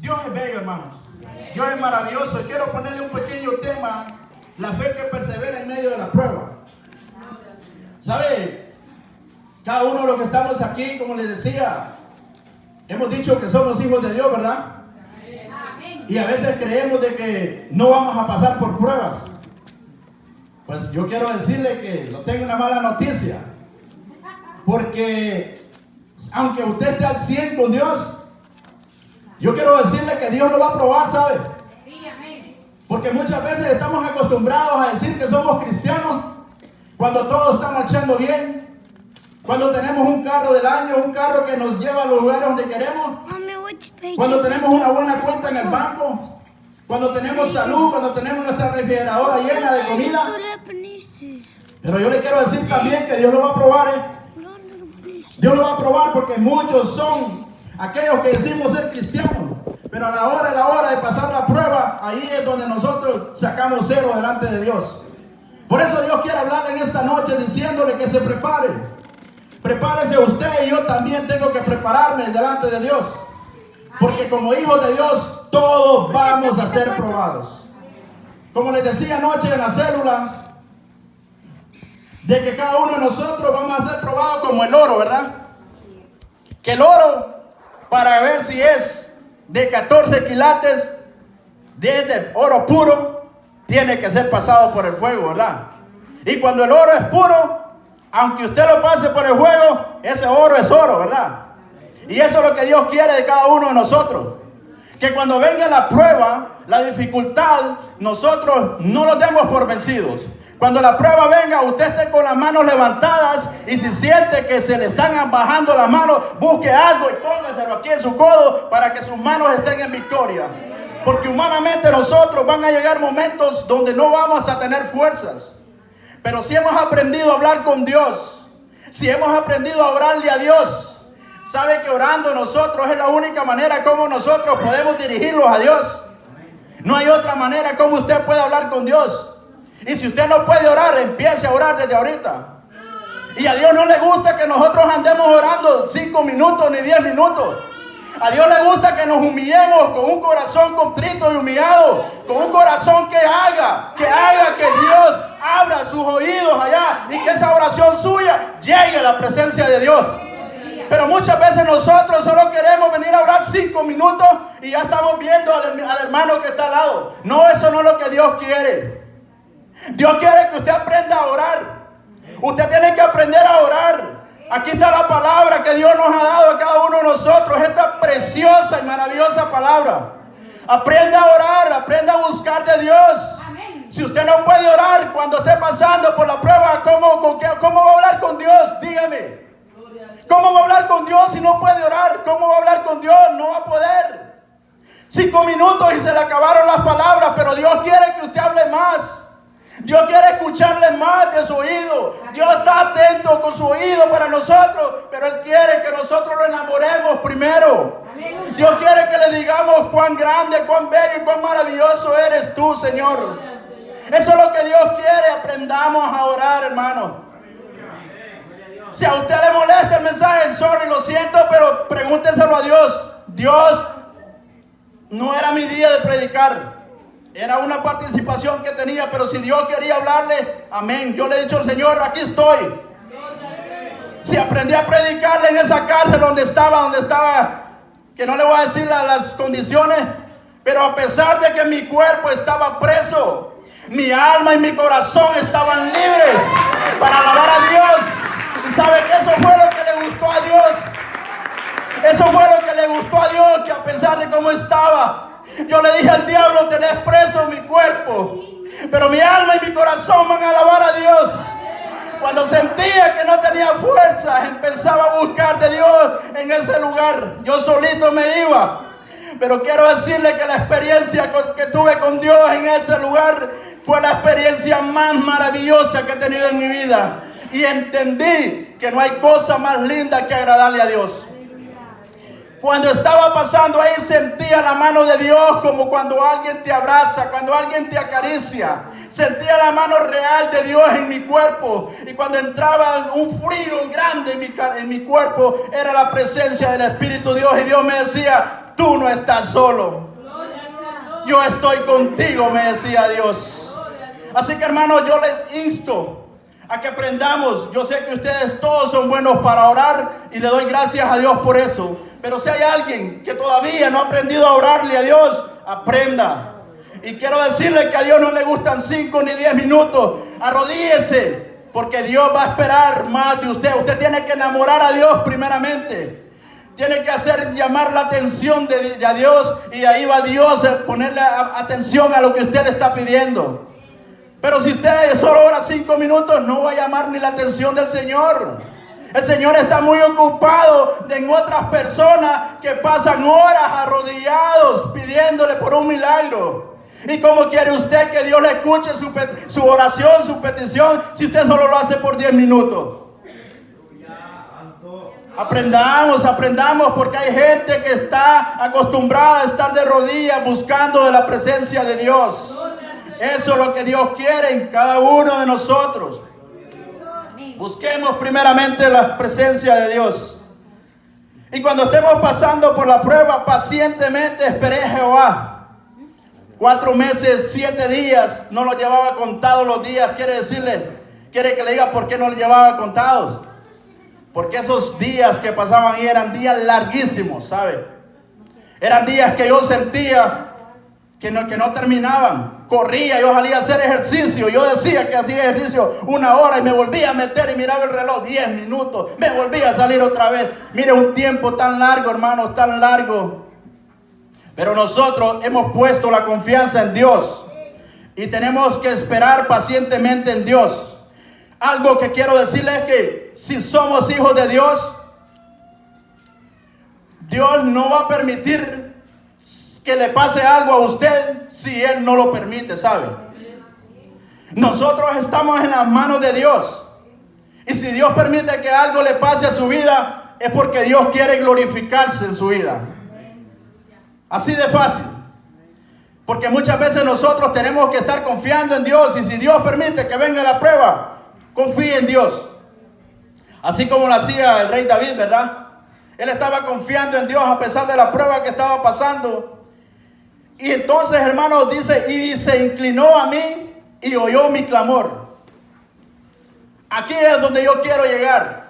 Dios es bello, hermanos. Dios es maravilloso. Y quiero ponerle un pequeño tema: la fe que persevera en medio de la prueba. ¿Sabe? Cada uno de los que estamos aquí, como les decía, hemos dicho que somos hijos de Dios, ¿verdad? Y a veces creemos de que no vamos a pasar por pruebas. Pues yo quiero decirle que lo tengo una mala noticia. Porque aunque usted esté al 100 con Dios, yo quiero decirle que Dios lo va a probar, ¿sabe? Porque muchas veces estamos acostumbrados a decir que somos cristianos cuando todo está marchando bien, cuando tenemos un carro del año, un carro que nos lleva a los lugares donde queremos, cuando tenemos una buena cuenta en el banco, cuando tenemos salud, cuando tenemos nuestra refrigeradora llena de comida. Pero yo le quiero decir también que Dios lo va a probar, Dios lo va a probar, porque muchos son aquellos que decimos ser cristianos, pero a la hora de pasar la prueba, ahí es donde nosotros sacamos cero delante de Dios. Por eso Dios quiere hablarle en esta noche diciéndole que se prepare. Prepárese usted, y yo también tengo que prepararme delante de Dios. Porque como hijos de Dios, todos vamos a ser probados. Como les decía anoche en la célula, de que cada uno de nosotros vamos a ser probados como el oro, ¿verdad? Que el oro, para ver si es de 14 quilates, de oro puro, tiene que ser pasado por el fuego, ¿verdad? Y cuando el oro es puro, aunque usted lo pase por el fuego, ese oro es oro, ¿verdad? Y eso es lo que Dios quiere de cada uno de nosotros. Que cuando venga la prueba, la dificultad, nosotros no lo demos por vencidos. Cuando la prueba venga, usted esté con las manos levantadas, y si siente que se le están bajando las manos, busque algo y póngaselo aquí en su codo para que sus manos estén en victoria. Porque humanamente nosotros van a llegar momentos donde no vamos a tener fuerzas. Pero si hemos aprendido a hablar con Dios, si hemos aprendido a orarle a Dios, sabe que orando nosotros es la única manera como nosotros podemos dirigirlos a Dios. No hay otra manera como usted puede hablar con Dios. Y si usted no puede orar, empiece a orar desde ahorita. Y a Dios no le gusta que nosotros andemos orando 5 minutos ni 10 minutos. A Dios le gusta que nos humillemos con un corazón contrito y humillado, con un corazón que haga que Dios abra sus oídos allá y que esa oración suya llegue a la presencia de Dios. Pero muchas veces nosotros solo queremos venir a orar 5 minutos y ya estamos viendo al hermano que está al lado. No, eso no es lo que Dios quiere. Dios quiere que usted aprenda a orar. Usted tiene que aprender a orar. Aquí está la palabra que Dios nos ha dado a cada uno de nosotros, esta preciosa y maravillosa palabra. Aprenda a orar, aprenda a buscar de Dios. Amén. Si usted no puede orar cuando esté pasando por la prueba, ¿cómo va a hablar con Dios? Dígame. ¿Cómo va a hablar con Dios si no puede orar? ¿Cómo va a hablar con Dios? No va a poder. 5 minutos y se le acabaron las palabras, pero Dios quiere que usted hable más. Dios quiere escucharle más de su oído. Dios está atento con su oído para nosotros, pero Él quiere que nosotros lo enamoremos primero. Aleluya. Dios quiere que le digamos cuán grande, cuán bello y cuán maravilloso eres tú, Señor. Eso es lo que Dios quiere. Aprendamos a orar, hermano. Si a usted le molesta el mensaje, sorry, lo siento, pero pregúnteselo a Dios. Dios, no era mi día de predicar. Era una participación que tenía, pero si Dios quería hablarle, amén. Yo le he dicho al Señor, aquí estoy. Si aprendí a predicarle en esa cárcel donde estaba, que no le voy a decir las condiciones, pero a pesar de que mi cuerpo estaba preso, mi alma y mi corazón estaban libres para alabar a Dios. Y sabe que eso fue lo que le gustó a Dios. Eso fue lo que le gustó a Dios, que a pesar de cómo estaba, yo le dije al diablo, tenés preso mi cuerpo, pero mi alma y mi corazón van a alabar a Dios. Cuando sentía que no tenía fuerzas, empezaba a buscar de Dios en ese lugar. Yo solito me iba. Pero quiero decirle que la experiencia que tuve con Dios en ese lugar fue la experiencia más maravillosa que he tenido en mi vida. Y entendí que no hay cosa más linda que agradarle a Dios. Cuando estaba pasando ahí, sentía la mano de Dios, como cuando alguien te abraza, cuando alguien te acaricia. Sentía la mano real de Dios en mi cuerpo. Y cuando entraba un frío grande en mi cuerpo, era la presencia del Espíritu de Dios. Y Dios me decía, tú no estás solo. Yo estoy contigo, me decía Dios. Así que hermanos, yo les insto a que aprendamos. Yo sé que ustedes todos son buenos para orar y le doy gracias a Dios por eso. Pero si hay alguien que todavía no ha aprendido a orarle a Dios, aprenda. Y quiero decirle que a Dios no le gustan 5 ni 10 minutos. Arrodíllese, porque Dios va a esperar más de usted. Usted tiene que enamorar a Dios primeramente. Tiene que hacer llamar la atención de Dios, y ahí va Dios a ponerle atención a lo que usted le está pidiendo. Pero si usted solo ora 5 minutos, no va a llamar ni la atención del Señor. El Señor está muy ocupado en otras personas que pasan horas arrodillados pidiéndole por un milagro. ¿Y cómo quiere usted que Dios le escuche su oración, su petición, si usted solo lo hace por 10 minutos? Aprendamos, porque hay gente que está acostumbrada a estar de rodillas buscando de la presencia de Dios. Eso es lo que Dios quiere en cada uno de nosotros. Busquemos primeramente la presencia de Dios. Y cuando estemos pasando por la prueba, pacientemente esperé a Jehová. 4 meses, 7 días, no lo llevaba contados los días. Quiere que le diga por qué no lo llevaba contados. Porque esos días que pasaban ahí eran días larguísimos, ¿sabe? Eran días que yo sentía que no terminaban. Corría, yo salía a hacer ejercicio. Yo decía que hacía ejercicio 1 hora y me volvía a meter y miraba el reloj 10 minutos. Me volvía a salir otra vez. Mire, un tiempo tan largo, hermanos, tan largo. Pero nosotros hemos puesto la confianza en Dios y tenemos que esperar pacientemente en Dios. Algo que quiero decirles es que si somos hijos de Dios, Dios no va a permitir que le pase algo a usted si Él no lo permite, ¿sabe? Nosotros estamos en las manos de Dios. Y si Dios permite que algo le pase a su vida, es porque Dios quiere glorificarse en su vida. Así de fácil. Porque muchas veces nosotros tenemos que estar confiando en Dios. Y si Dios permite que venga la prueba, confíe en Dios. Así como lo hacía el rey David, ¿verdad? Él estaba confiando en Dios a pesar de la prueba que estaba pasando. Y entonces, hermanos, dice, y se inclinó a mí y oyó mi clamor. Aquí es donde yo quiero llegar.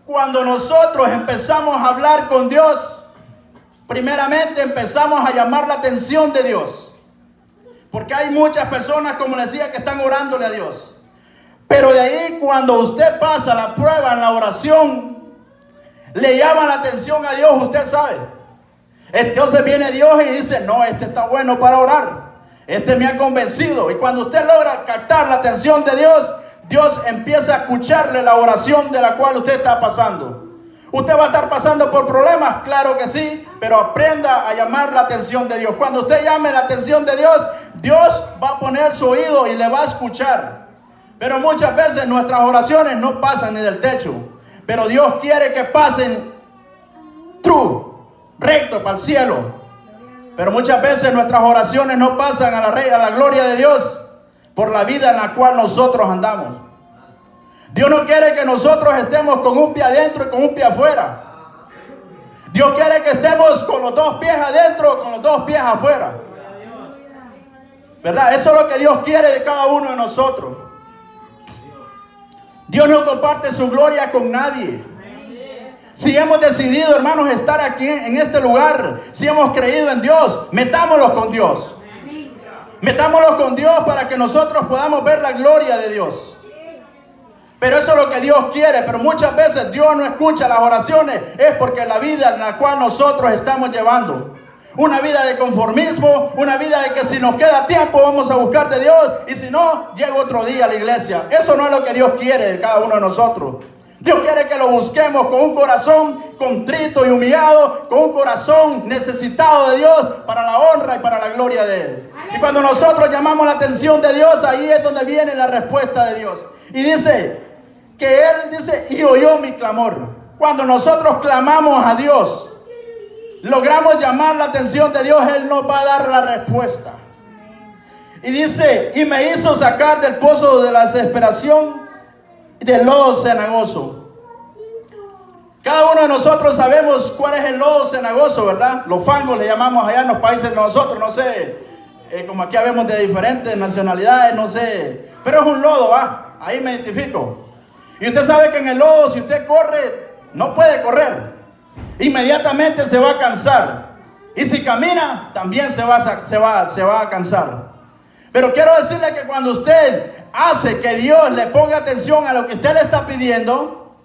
Cuando nosotros empezamos a hablar con Dios, primeramente empezamos a llamar la atención de Dios. Porque hay muchas personas, como les decía, que están orándole a Dios. Pero de ahí, cuando usted pasa la prueba en la oración, le llama la atención a Dios, usted sabe. Entonces viene Dios y dice, no, este está bueno para orar. Este me ha convencido. Y cuando usted logra captar la atención de Dios, Dios empieza a escucharle la oración de la cual usted está pasando. ¿Usted va a estar pasando por problemas? Claro que sí, pero aprenda a llamar la atención de Dios. Cuando usted llame la atención de Dios, Dios va a poner su oído y le va a escuchar. Pero muchas veces nuestras oraciones no pasan ni del techo. Pero Dios quiere que pasen recto para el cielo. Pero muchas veces nuestras oraciones no pasan a la gloria de Dios por la vida en la cual nosotros andamos. Dios no quiere que nosotros estemos con un pie adentro y con un pie afuera. Dios quiere que estemos con los 2 pies adentro, con los 2 pies afuera. ¿Verdad? Eso es lo que Dios quiere de cada uno de nosotros. Dios no comparte su gloria con nadie. Si hemos decidido, hermanos, estar aquí en este lugar, si hemos creído en Dios, metámoslos con Dios. Metámoslos con Dios para que nosotros podamos ver la gloria de Dios. Pero eso es lo que Dios quiere. Pero muchas veces Dios no escucha las oraciones. Es porque la vida en la cual nosotros estamos llevando, una vida de conformismo, una vida de que si nos queda tiempo vamos a buscar de Dios, y si no, llega otro día a la iglesia. Eso no es lo que Dios quiere de cada uno de nosotros. Dios quiere que lo busquemos con un corazón contrito y humillado, con un corazón necesitado de Dios para la honra y para la gloria de Él. Y cuando nosotros llamamos la atención de Dios, ahí es donde viene la respuesta de Dios. Y dice que Él dice, y oyó mi clamor. Cuando nosotros clamamos a Dios, logramos llamar la atención de Dios, Él nos va a dar la respuesta. Y dice, y me hizo sacar del pozo de la desesperación, del lodo cenagoso. Cada uno de nosotros sabemos cuál es el lodo cenagoso, ¿verdad? Los fangos le llamamos allá en los países de nosotros, no sé, como aquí habemos de diferentes nacionalidades, no sé, pero es un lodo, ahí me identifico. Y usted sabe que en el lodo, si usted corre, no puede correr, inmediatamente se va a cansar. Y si camina, también se va a cansar. Pero quiero decirle que cuando usted hace que Dios le ponga atención a lo que usted le está pidiendo,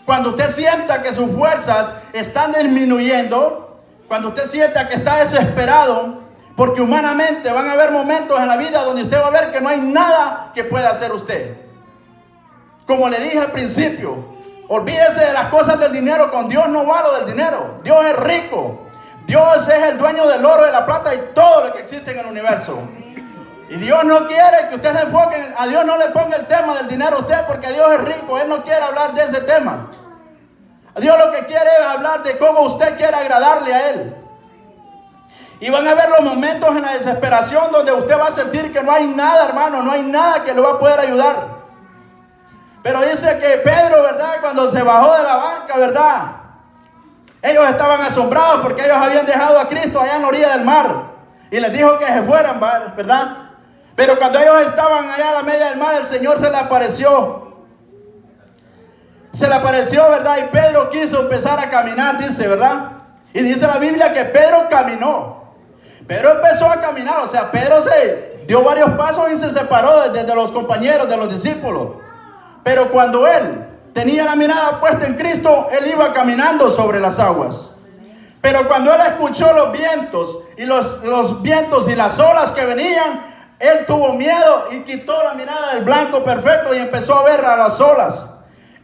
cuando usted sienta que sus fuerzas están disminuyendo, cuando usted sienta que está desesperado, porque humanamente van a haber momentos en la vida donde usted va a ver que no hay nada que pueda hacer usted. Como le dije al principio, olvídese de las cosas del dinero. Con Dios no va lo del dinero. Dios es rico. Dios es el dueño del oro, de la plata y todo lo que existe en el universo. Y Dios no quiere que usted se enfoque, a Dios no le ponga el tema del dinero a usted, porque Dios es rico. Él no quiere hablar de ese tema. A Dios lo que quiere es hablar de cómo usted quiere agradarle a Él. Y van a haber los momentos en la desesperación donde usted va a sentir que no hay nada, hermano, no hay nada que lo va a poder ayudar. Pero dice que Pedro, ¿verdad? Cuando se bajó de la barca, ¿verdad? Ellos estaban asombrados porque ellos habían dejado a Cristo allá en la orilla del mar. Y les dijo que se fueran, ¿verdad? Pero cuando ellos estaban allá a la media del mar, el Señor se le apareció. Se le apareció, ¿verdad? Y Pedro quiso empezar a caminar, dice, ¿verdad? Y dice la Biblia que Pedro caminó. Pedro empezó a caminar, o sea, Pedro se dio varios pasos y se separó de los compañeros, de los discípulos. Pero cuando él tenía la mirada puesta en Cristo, él iba caminando sobre las aguas. Pero cuando él escuchó los vientos y los vientos y las olas que venían, él tuvo miedo y quitó la mirada del blanco perfecto y empezó a ver a las olas.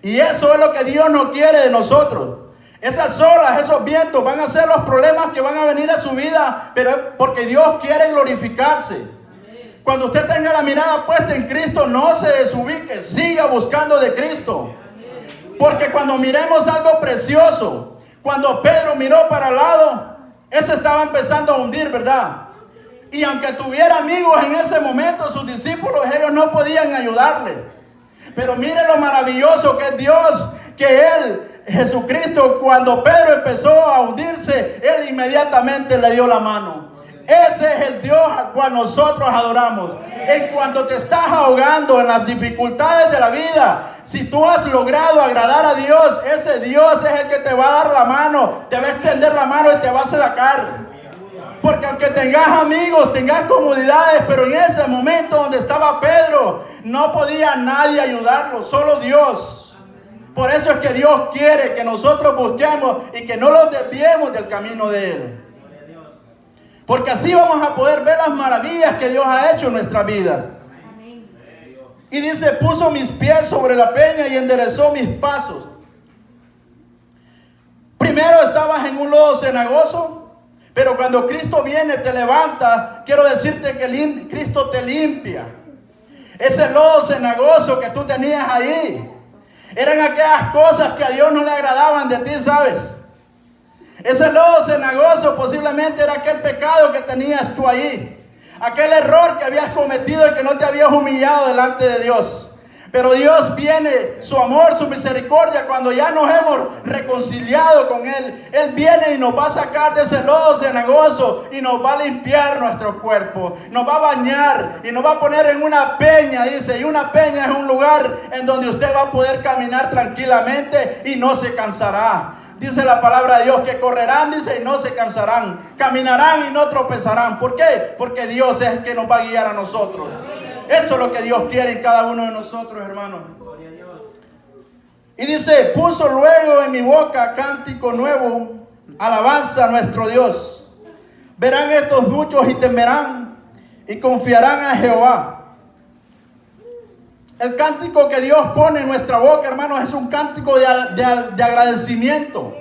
Y eso es lo que Dios no quiere de nosotros. Esas olas, esos vientos van a ser los problemas que van a venir a su vida, pero es porque Dios quiere glorificarse. Cuando usted tenga la mirada puesta en Cristo, no se desubique, siga buscando de Cristo. Porque cuando miremos algo precioso, cuando Pedro miró para el lado, él se estaba empezando a hundir, ¿verdad? Y aunque tuviera amigos en ese momento, sus discípulos, ellos no podían ayudarle. Pero mire lo maravilloso que es Dios, que Él, Jesucristo, cuando Pedro empezó a hundirse, Él inmediatamente le dio la mano. Ese es el Dios al cual nosotros adoramos. En cuanto te estás ahogando en las dificultades de la vida, si tú has logrado agradar a Dios, ese Dios es el que te va a dar la mano, te va a extender la mano y te va a sacar. Porque aunque tengas amigos, tengas comodidades, pero en ese momento donde estaba Pedro, no podía nadie ayudarlo, solo Dios. Por eso es que Dios quiere que nosotros busquemos y que no los desviemos del camino de Él. Porque así vamos a poder ver las maravillas que Dios ha hecho en nuestra vida. Y dice, puso mis pies sobre la peña y enderezó mis pasos. Primero estabas en un lodo cenagoso. Pero cuando Cristo viene, te levanta. Quiero decirte que Cristo te limpia. Ese lodo cenagoso que tú tenías ahí, eran aquellas cosas que a Dios no le agradaban de ti, ¿sabes? Ese lodo cenagoso posiblemente era aquel pecado que tenías tú ahí. Aquel error que habías cometido y que no te habías humillado delante de Dios. Pero Dios viene, su amor, su misericordia, cuando ya nos hemos reconciliado con Él. Él viene y nos va a sacar de ese lodo cenagoso y nos va a limpiar nuestro cuerpo. Nos va a bañar y nos va a poner en una peña, dice. Y una peña es un lugar en donde usted va a poder caminar tranquilamente y no se cansará. Dice la palabra de Dios que correrán, dice, y no se cansarán. Caminarán y no tropezarán. ¿Por qué? Porque Dios es el que nos va a guiar a nosotros. Eso es lo que Dios quiere en cada uno de nosotros, hermanos. Y dice, puso luego en mi boca cántico nuevo, alabanza a nuestro Dios. Verán estos muchos y temerán y confiarán a Jehová. El cántico que Dios pone en nuestra boca, hermanos, es un cántico de agradecimiento.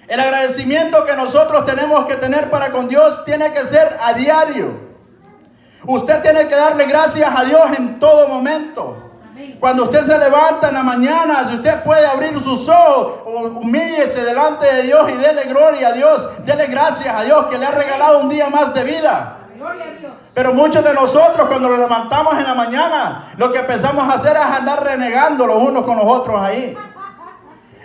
El agradecimiento que nosotros tenemos que tener para con Dios tiene que ser a diario. Usted tiene que darle gracias a Dios en todo momento. Cuando usted se levanta en la mañana, si usted puede abrir sus ojos, humíllese delante de Dios y dele gloria a Dios. Dele gracias a Dios que le ha regalado un día más de vida. Pero muchos de nosotros cuando nos levantamos en la mañana, lo que empezamos a hacer es andar renegando los unos con los otros ahí.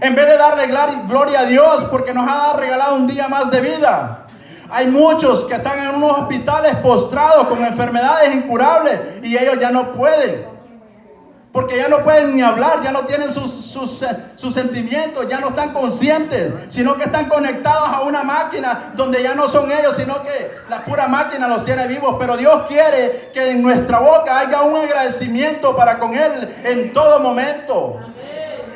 En vez de darle gloria a Dios porque nos ha regalado un día más de vida. Hay muchos que están en unos hospitales postrados con enfermedades incurables y ellos ya no pueden. Porque ya no pueden ni hablar, ya no tienen sus sentimientos, ya no están conscientes, sino que están conectados a una máquina donde ya no son ellos, sino que la pura máquina los tiene vivos. Pero Dios quiere que en nuestra boca haya un agradecimiento para con Él en todo momento.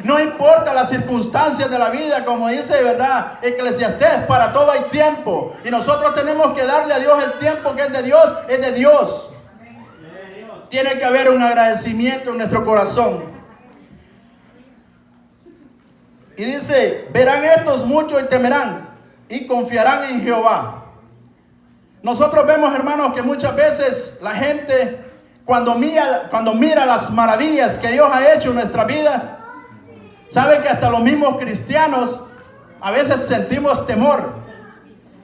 No importa las circunstancias de la vida, como dice, ¿verdad? Eclesiastés, para todo hay tiempo. Y nosotros tenemos que darle a Dios el tiempo que es de Dios, es de Dios. Tiene que haber un agradecimiento en nuestro corazón. Y dice, verán estos muchos y temerán y confiarán en Jehová. Nosotros vemos, hermanos, que muchas veces la gente cuando mira las maravillas que Dios ha hecho en nuestra vida, sabe que hasta los mismos cristianos a veces sentimos temor,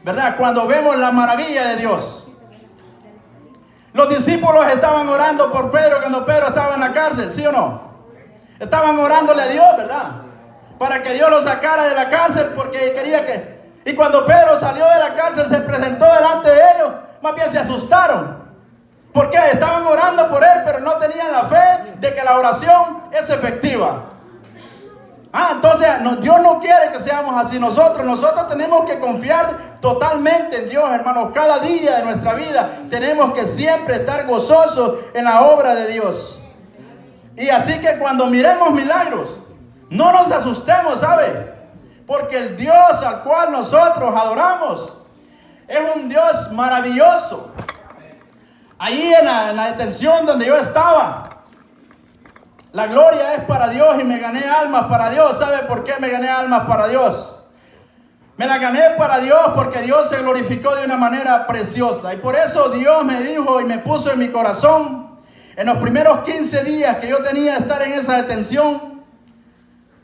¿verdad? Cuando vemos la maravilla de Dios. Los discípulos estaban orando por Pedro cuando Pedro estaba en la cárcel, ¿sí o no? Estaban orándole a Dios, ¿verdad? Para que Dios lo sacara de la cárcel porque quería que... Y cuando Pedro salió de la cárcel, se presentó delante de ellos, más bien se asustaron. ¿Por qué? Estaban orando por él, pero no tenían la fe de que la oración es efectiva. Entonces Dios no quiere que seamos así. Nosotros tenemos que confiar totalmente en Dios, hermanos. Cada día de nuestra vida tenemos que siempre estar gozosos en la obra de Dios. Y así que cuando miremos milagros, no nos asustemos, ¿sabe? Porque el Dios al cual nosotros adoramos es un Dios maravilloso. Ahí en la detención donde yo estaba, la gloria es para Dios y me gané almas para Dios. ¿Sabe por qué me gané almas para Dios? Me la gané para Dios porque Dios se glorificó de una manera preciosa. Y por eso Dios me dijo y me puso en mi corazón, en los primeros 15 días que yo tenía de estar en esa detención,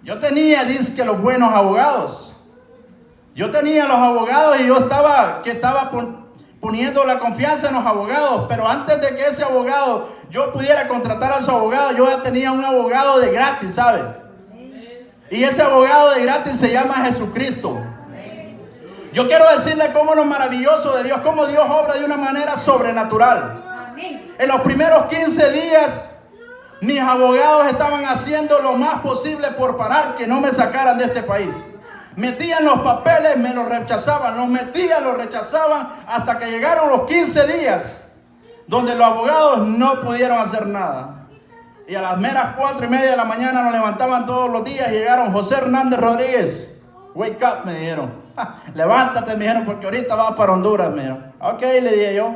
yo tenía, dizque, los buenos abogados. Yo tenía los abogados y yo estaba poniendo la confianza en los abogados. Pero antes de que ese abogado yo pudiera contratar a su abogado, yo ya tenía un abogado de gratis, ¿sabe? Y ese abogado de gratis se llama Jesucristo. Yo quiero decirle cómo lo maravilloso de Dios, cómo Dios obra de una manera sobrenatural. En los primeros 15 días, mis abogados estaban haciendo lo más posible por parar que no me sacaran de este país. Metían los papeles, me los rechazaban, los metían, los rechazaban, hasta que llegaron los 15 días, donde los abogados no pudieron hacer nada. Y a las meras 4:30 de la mañana nos levantaban todos los días y llegaron José Hernández Rodríguez. Wake up, me dijeron. Levántate, me dijeron, porque ahorita vas para Honduras, me dijeron. Ok, le dije yo.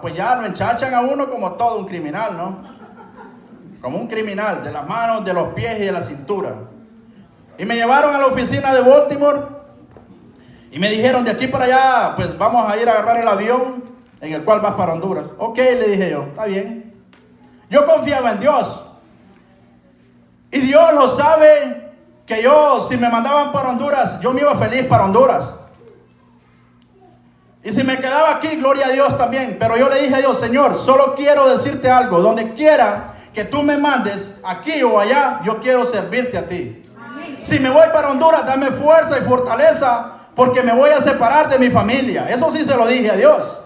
Pues ya lo enchachan a uno como todo un criminal, ¿no? Como un criminal, de las manos, de los pies y de la cintura. Y me llevaron a la oficina de Baltimore y me dijeron, de aquí para allá, pues vamos a ir a agarrar el avión en el cual vas para Honduras. Ok, le dije yo, está bien. Yo confiaba en Dios. Y Dios lo sabe, que yo, si me mandaban para Honduras, yo me iba feliz para Honduras. Y si me quedaba aquí, gloria a Dios también. Pero yo le dije a Dios, Señor, solo quiero decirte algo. Donde quiera que tú me mandes, aquí o allá, yo quiero servirte a ti. Si me voy para Honduras, dame fuerza y fortaleza, porque me voy a separar de mi familia. Eso sí se lo dije a Dios.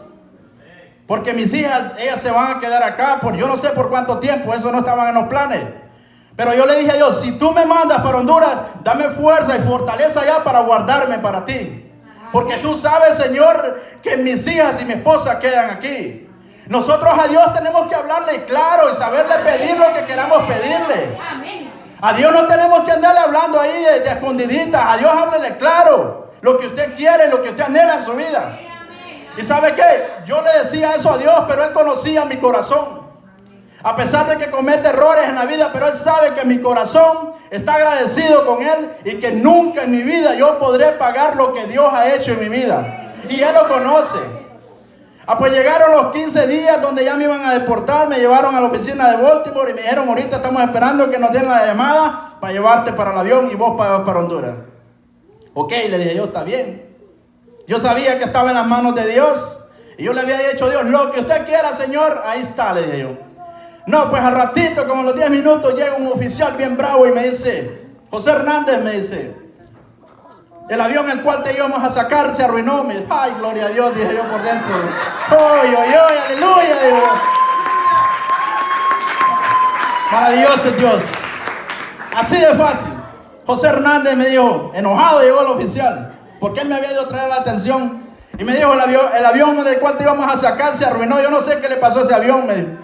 Porque mis hijas, ellas se van a quedar acá por yo no sé por cuánto tiempo. Eso no estaba en los planes. Pero yo le dije a Dios, si tú me mandas para Honduras, dame fuerza y fortaleza allá para guardarme para ti. Porque tú sabes, Señor, que mis hijas y mi esposa quedan aquí. Nosotros a Dios tenemos que hablarle claro y saberle pedir lo que queramos pedirle. A Dios no tenemos que andarle hablando ahí de escondidita. A Dios háblele claro lo que usted quiere, lo que usted anhela en su vida. ¿Y sabe qué? Yo le decía eso a Dios, pero Él conocía mi corazón. A pesar de que comete errores en la vida, pero Él sabe que mi corazón está agradecido con Él y que nunca en mi vida yo podré pagar lo que Dios ha hecho en mi vida. Y Él lo conoce. Pues llegaron los 15 días donde ya me iban a deportar. Me llevaron a la oficina de Baltimore y me dijeron, ahorita estamos esperando que nos den la llamada para llevarte para el avión y vos para Honduras. Ok, le dije yo, está bien. Yo sabía que estaba en las manos de Dios. Y yo le había dicho a Dios, lo que usted quiera, Señor, ahí está, le dije yo. No, pues al ratito, como en los 10 minutos, llega un oficial bien bravo y me dice, José Hernández me dice, el avión el cual te íbamos a sacar se arruinó. Me dice, ay, gloria a Dios, dije yo por dentro. ¡Oy, oy, oy, aleluya! Digo. Maravilloso Dios. Así de fácil. José Hernández me dijo, enojado llegó el oficial, porque él me había ido a traer la atención. Y me dijo, el avión del cual te íbamos a sacar se arruinó. Yo no sé qué le pasó a ese avión, me dijo.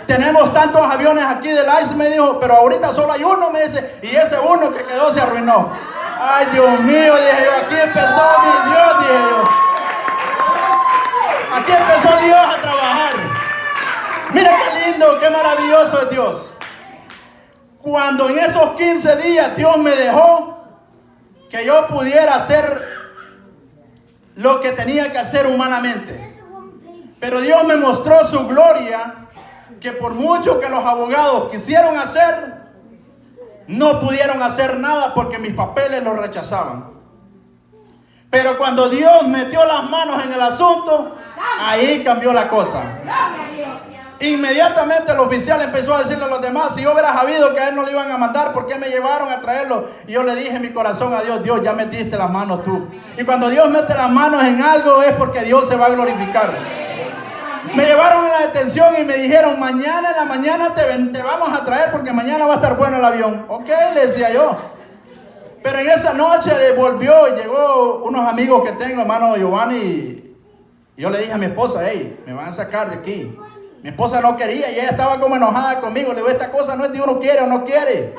Tenemos tantos aviones aquí del ICE, me dijo, pero ahorita solo hay uno, me dice, y ese uno que quedó se arruinó. Ay, Dios mío, dije yo, aquí empezó mi Dios, dije yo. Aquí empezó Dios a trabajar. Mira qué lindo, qué maravilloso es Dios. Cuando en esos 15 días Dios me dejó que yo pudiera hacer lo que tenía que hacer humanamente. Pero Dios me mostró su gloria, que por mucho que los abogados quisieron hacer, no pudieron hacer nada porque mis papeles los rechazaban. Pero cuando Dios metió las manos en el asunto, ahí cambió la cosa. Inmediatamente el oficial empezó a decirle a los demás, si yo hubiera sabido que a él no le iban a mandar, ¿por qué me llevaron a traerlo? Y yo le dije en mi corazón a Dios, Dios, ya metiste las manos tú. Y cuando Dios mete las manos en algo es porque Dios se va a glorificar. Me llevaron a la detención y me dijeron, mañana en la mañana te vamos a traer porque mañana va a estar bueno el avión. Ok, le decía yo. Pero en esa noche volvió y llegó unos amigos que tengo, hermano Giovanni. Y yo le dije a mi esposa, hey, me van a sacar de aquí. Mi esposa no quería y ella estaba como enojada conmigo. Le digo, esta cosa no es de uno quiere o no quiere.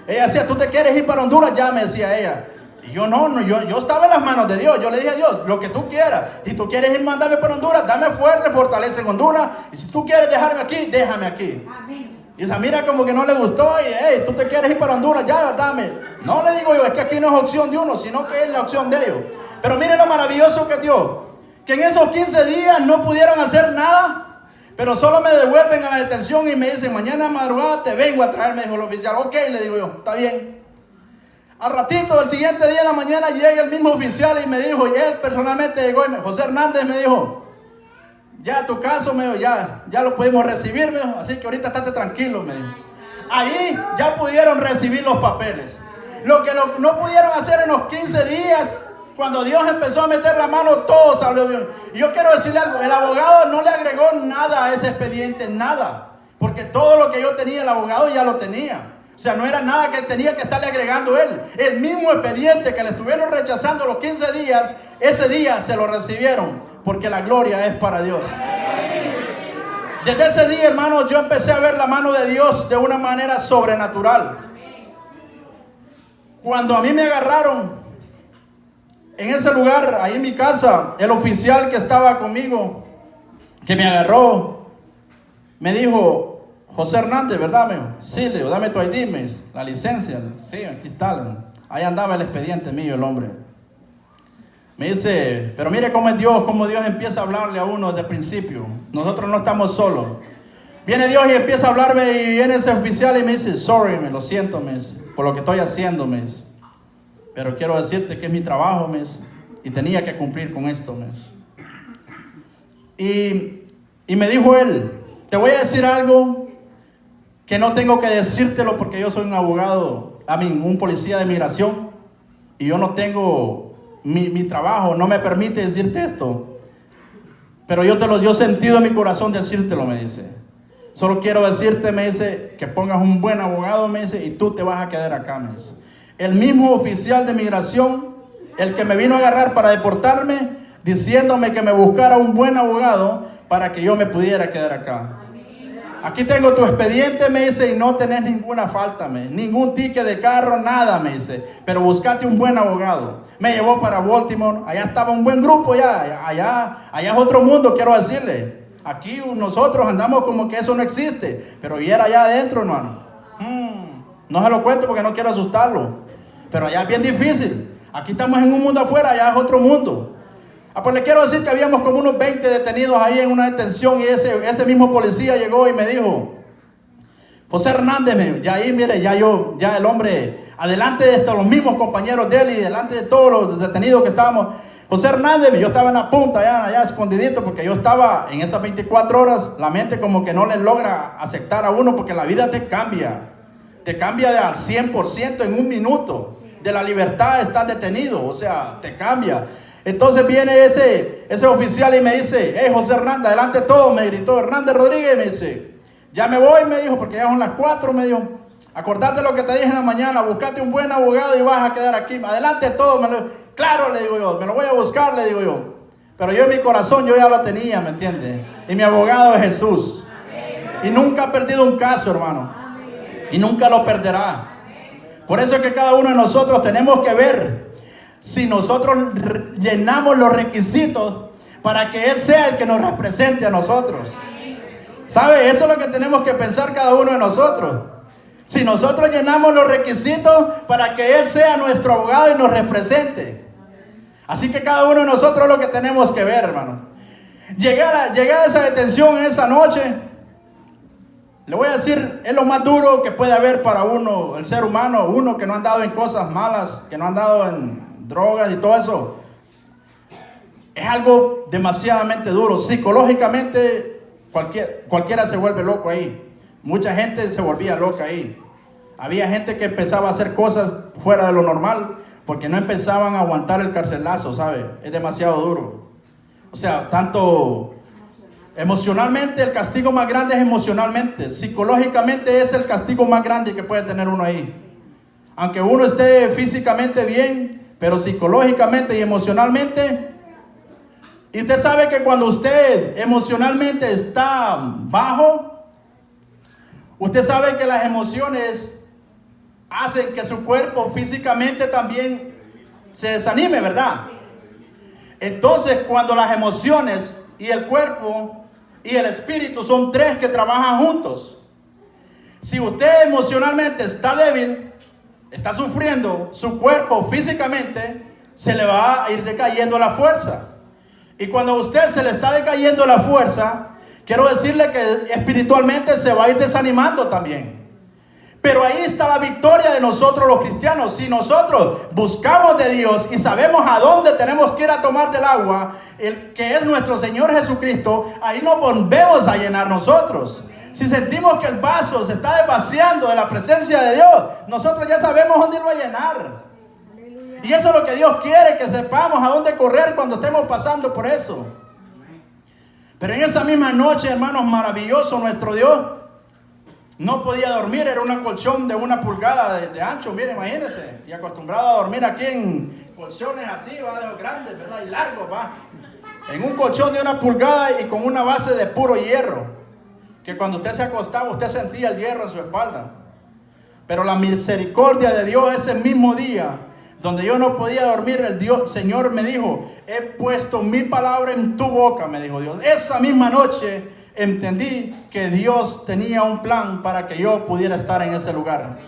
Ella decía, ¿tú te quieres ir para Honduras? Ya, me decía ella. Y yo yo estaba en las manos de Dios. Yo le dije a Dios, lo que tú quieras. Si tú quieres ir, mándame para Honduras, dame fuerza, fortaleza en Honduras. Y si tú quieres dejarme aquí, déjame aquí. Amén. Y esa mira como que no le gustó. Y hey, tú te quieres ir para Honduras, ya, dame. No le digo yo, es que aquí no es opción de uno, sino que es la opción de ellos. Pero mire lo maravilloso que Dios, que en esos 15 días no pudieron hacer nada. Pero solo me devuelven a la detención y me dicen, mañana madrugada te vengo a traer, me dijo el oficial. Ok, le digo yo, está bien. Al ratito, el siguiente día en la mañana llega el mismo oficial y me dijo, y él personalmente llegó y José Hernández me dijo, ya tu caso, me dijo, ya lo pudimos recibir, me dijo, así que ahorita estate tranquilo, me dijo. Ahí ya pudieron recibir los papeles. Lo que no pudieron hacer en los 15 días, cuando Dios empezó a meter la mano, todo salió bien. Y yo quiero decirle algo, el abogado no le agregó nada a ese expediente, nada. Porque todo lo que yo tenía, el abogado ya lo tenía. O sea, no era nada que tenía que estarle agregando él. El mismo expediente que le estuvieron rechazando los 15 días, ese día se lo recibieron. Porque la gloria es para Dios. Desde ese día, hermanos, yo empecé a ver la mano de Dios de una manera sobrenatural. Cuando a mí me agarraron en ese lugar, ahí en mi casa, el oficial que estaba conmigo, que me agarró, me dijo, José Hernández, ¿verdad, me dijo? Sí, le digo, dame tu ID, me dice, la licencia. Sí, aquí está. Ahí andaba el expediente mío, el hombre. Me dice, pero mire cómo Dios empieza a hablarle a uno desde el principio. Nosotros no estamos solos. Viene Dios y empieza a hablarme y viene ese oficial y me dice, sorry, me lo siento, me dice, por lo que estoy haciendo, me dice. Pero quiero decirte que es mi trabajo, me dice, y tenía que cumplir con esto, me dice. Y me dijo él, te voy a decir algo que no tengo que decírtelo porque yo soy un abogado, un policía de migración, y yo no tengo, mi trabajo no me permite decirte esto, pero yo he sentido en mi corazón decírtelo, me dice. Solo quiero decirte, me dice, que pongas un buen abogado, me dice, y tú te vas a quedar acá, me dice. El mismo oficial de migración, el que me vino a agarrar para deportarme, diciéndome que me buscara un buen abogado para que yo me pudiera quedar acá. Aquí tengo tu expediente, me dice, y no tenés ninguna falta, ningún ticket de carro, nada, me dice. Pero buscate un buen abogado. Me llevó para Baltimore, allá estaba un buen grupo, allá es otro mundo, quiero decirle. Aquí nosotros andamos como que eso no existe, pero y era allá adentro, hermano. No se lo cuento porque no quiero asustarlo, pero allá es bien difícil. Aquí estamos en un mundo afuera, allá es otro mundo. Pues le quiero decir que habíamos como unos 20 detenidos ahí en una detención y ese mismo policía llegó y me dijo, José Hernández, ya ahí, mire, ya el hombre, adelante de los mismos compañeros de él y delante de todos los detenidos que estábamos, José Hernández, yo estaba en la punta, allá escondidito, porque yo estaba en esas 24 horas, la mente como que no le logra aceptar a uno porque la vida te te cambia al 100% en un minuto. De la libertad estás detenido, o sea, te cambia. Entonces viene ese oficial y me dice: hey, José Hernández, adelante todo, me gritó Hernández Rodríguez, me dice: ya me voy, me dijo, porque ya son las 4, me dijo. Acordate lo que te dije en la mañana, buscate un buen abogado y vas a quedar aquí. Adelante todo, claro, le digo yo, me lo voy a buscar, le digo yo. Pero yo en mi corazón, yo ya lo tenía, ¿me entiendes? Y mi abogado es Jesús. Y nunca ha perdido un caso, hermano. Y nunca lo perderá. Por eso es que cada uno de nosotros tenemos que ver si nosotros llenamos los requisitos para que Él sea el que nos represente a nosotros. ¿Sabe? Eso es lo que tenemos que pensar cada uno de nosotros. Si nosotros llenamos los requisitos para que Él sea nuestro abogado y nos represente. Así que cada uno de nosotros es lo que tenemos que ver, hermano. Llegar a esa detención en esa noche, le voy a decir, es lo más duro que puede haber para uno, el ser humano, uno que no ha andado en cosas malas, que no ha andado en drogas y todo eso. Es algo demasiadamente duro. Psicológicamente, cualquiera se vuelve loco ahí. Mucha gente se volvía loca ahí. Había gente que empezaba a hacer cosas fuera de lo normal porque no empezaban a aguantar el carcelazo, ¿sabe? Es demasiado duro. O sea, tanto emocionalmente, el castigo más grande es emocionalmente. Psicológicamente es el castigo más grande que puede tener uno ahí. Aunque uno esté físicamente bien, pero psicológicamente y emocionalmente. Y usted sabe que cuando usted emocionalmente está bajo, usted sabe que las emociones hacen que su cuerpo físicamente también se desanime, ¿verdad? Entonces, cuando las emociones y el cuerpo y el espíritu son tres que trabajan juntos, si usted emocionalmente está débil, está sufriendo, su cuerpo físicamente se le va a ir decayendo la fuerza. Y cuando a usted se le está decayendo la fuerza, quiero decirle que espiritualmente se va a ir desanimando también. Pero ahí está la victoria de nosotros los cristianos. Si nosotros buscamos de Dios y sabemos a dónde tenemos que ir a tomar del agua, el que es nuestro Señor Jesucristo, ahí nos volvemos a llenar nosotros. Si sentimos que el vaso se está desvaciando de la presencia de Dios, nosotros ya sabemos dónde irlo a llenar. Y eso es lo que Dios quiere, que sepamos a dónde correr cuando estemos pasando por eso. Pero en esa misma noche, hermanos, maravilloso nuestro Dios. No podía dormir, era un colchón de 1 pulgada de ancho, mire, imagínense. Y acostumbrado a dormir aquí en colchones así, va, de los grandes, ¿verdad? Y largos, va. En un colchón de 1 pulgada y con una base de puro hierro. Que cuando usted se acostaba, usted sentía el hierro en su espalda. Pero la misericordia de Dios ese mismo día, donde yo no podía dormir, Señor me dijo: he puesto mi palabra en tu boca, me dijo Dios. Esa misma noche entendí que Dios tenía un plan para que yo pudiera estar en ese lugar.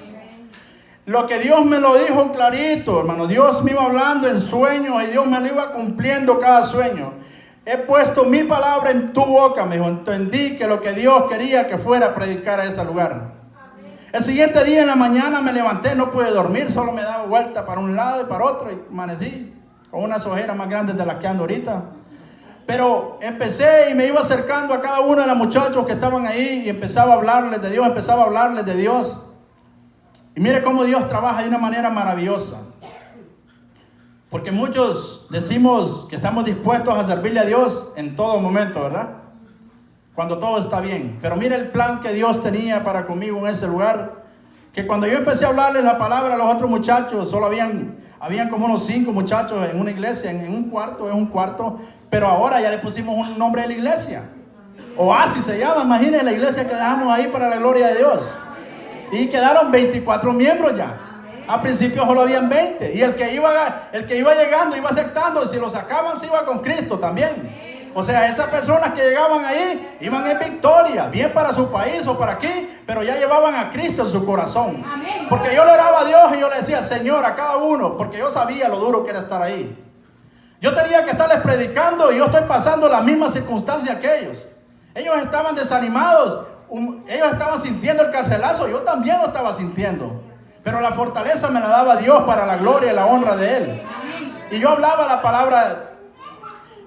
Lo que Dios me lo dijo clarito, hermano. Dios me iba hablando en sueños y Dios me lo iba cumpliendo cada sueño. He puesto mi palabra en tu boca, me dijo. Entendí que lo que Dios quería que fuera a predicar a ese lugar. El siguiente día en la mañana me levanté, no pude dormir, solo me daba vuelta para un lado y para otro y amanecí con unas ojeras más grandes de las que ando ahorita. Pero empecé y me iba acercando a cada uno de los muchachos que estaban ahí y empezaba a hablarles de Dios, Y mire cómo Dios trabaja de una manera maravillosa. Porque muchos decimos que estamos dispuestos a servirle a Dios en todo momento, ¿verdad? Cuando todo está bien. Pero mire el plan que Dios tenía para conmigo en ese lugar. Que cuando yo empecé a hablarles la palabra a los otros muchachos, solo habían como unos 5 muchachos en una iglesia, en un cuarto. Pero ahora ya le pusimos un nombre de la iglesia. Oasis se llama, imagínense la iglesia que dejamos ahí para la gloria de Dios. Y quedaron 24 miembros ya. A principio solo habían 20. Y el que iba llegando, iba aceptando. Y si lo sacaban, se iba con Cristo también. O sea, esas personas que llegaban ahí, iban en victoria. Bien para su país o para aquí. Pero ya llevaban a Cristo en su corazón. Porque yo le oraba a Dios y yo le decía: Señor, a cada uno. Porque yo sabía lo duro que era estar ahí. Yo tenía que estarles predicando y yo estoy pasando las mismas circunstancias que ellos. Ellos estaban desanimados. Ellos estaban sintiendo el carcelazo. Yo también lo estaba sintiendo. Pero la fortaleza me la daba Dios para la gloria y la honra de Él. Y yo hablaba la palabra